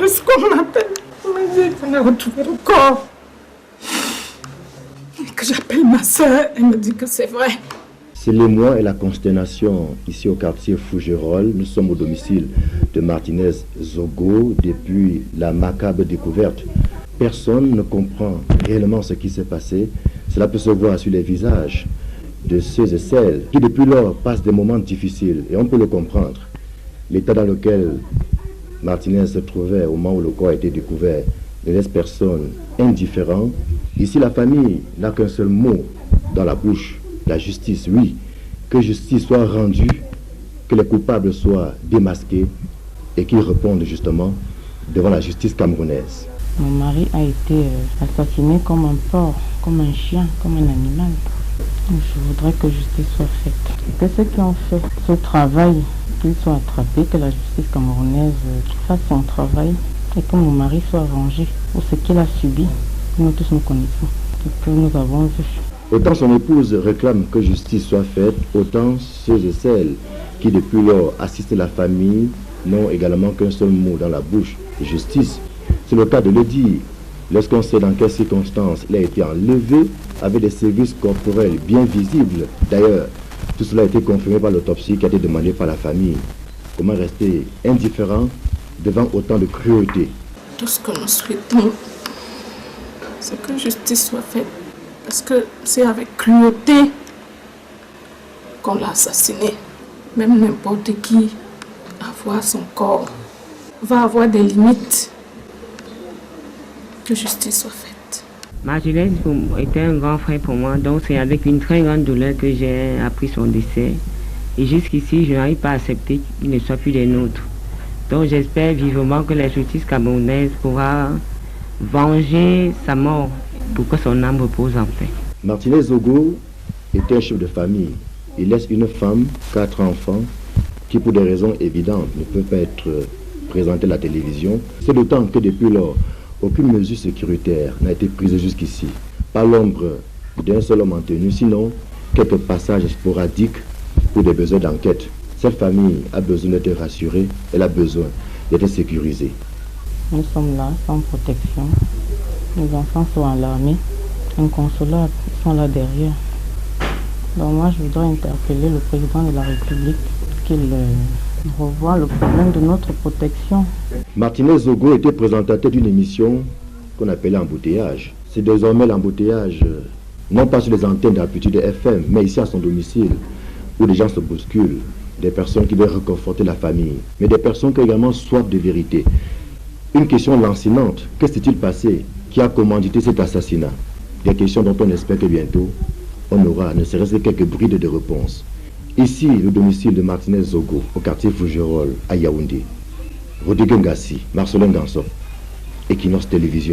Lorsqu'on m'appelle, on m'a dit qu'on a retrouvé le corps. Et que j'appelle ma soeur, elle me dit que c'est vrai. C'est l'émoi et la consternation ici au quartier Fougerolles. Nous sommes au domicile de Martinez Zogo depuis la macabre découverte. Personne ne comprend réellement ce qui s'est passé. Cela peut se voir sur les visages de ceux et celles qui depuis lors passent des moments difficiles. Et on peut le comprendre. L'état dans lequel Martinez se trouvait au moment où le corps a été découvert ne laisse personne indifférent. Ici, la famille n'a qu'un seul mot dans la bouche. La justice, oui. Que justice soit rendue, que les coupables soient démasqués et qu'ils répondent justement devant la justice camerounaise. Mon mari a été assassiné comme un porc, comme un chien, comme un animal. Je voudrais que justice soit faite. Que ceux qui ont fait ce travail, qu'ils soient attrapés, que la justice camerounaise fasse son travail et que mon mari soit vengé pour ce qu'il a subi. Nous tous nous connaissons, ce que nous avons vu. Autant son épouse réclame que justice soit faite, autant ceux et celles qui depuis lors assistent la famille n'ont également qu'un seul mot dans la bouche, justice. C'est le cas de le dire. Lorsqu'on sait dans quelles circonstances il a été enlevé, avec des services corporels bien visibles. D'ailleurs, tout cela a été confirmé par l'autopsie qui a été demandée par la famille. Comment rester indifférent devant autant de cruauté? Tout ce que nous souhaitons, c'est que justice soit faite. Parce que c'est avec cruauté qu'on l'a assassiné. Même n'importe qui, avoir son corps, va avoir des limites. Que justice soit faite. Martinez était un grand frère pour moi, donc c'est avec une très grande douleur que j'ai appris son décès. Et jusqu'ici, je n'arrive pas à accepter qu'il ne soit plus des nôtres. Donc j'espère vivement que la justice camerounaise pourra venger sa mort pour que son âme repose en paix. Martinez Zogo était un chef de famille. Il laisse une femme, 4 enfants, qui pour des raisons évidentes ne peuvent pas être présentés à la télévision. C'est d'autant que depuis lors, aucune mesure sécuritaire n'a été prise jusqu'ici. Pas l'ombre d'un seul homme en tenue, sinon quelques passages sporadiques pour des besoins d'enquête. Cette famille a besoin d'être rassurée, elle a besoin d'être sécurisée. Nous sommes là, sans protection. Les enfants sont alarmés, inconsolables, ils sont là derrière. Donc moi, je voudrais interpeller le président de la République qu'il revoie le problème de notre protection. Martinez Zogo était présentateur d'une émission qu'on appelait Embouteillage. C'est désormais l'embouteillage, non pas sur les antennes d'Amplitude FM, mais ici à son domicile, où les gens se bousculent, des personnes qui veulent réconforter la famille, mais des personnes qui ont également soif de vérité. Une question lancinante, que s'est-il passé? Qui a commandité cet assassinat? Des questions dont on espère que bientôt, on aura ne serait-ce que quelques brides de réponses. Ici, le domicile de Martinez Zogo, au quartier Fougerolles, à Yaoundé. Rodrigue Ngassi, Marcelin Ganso, Equinox Télévision.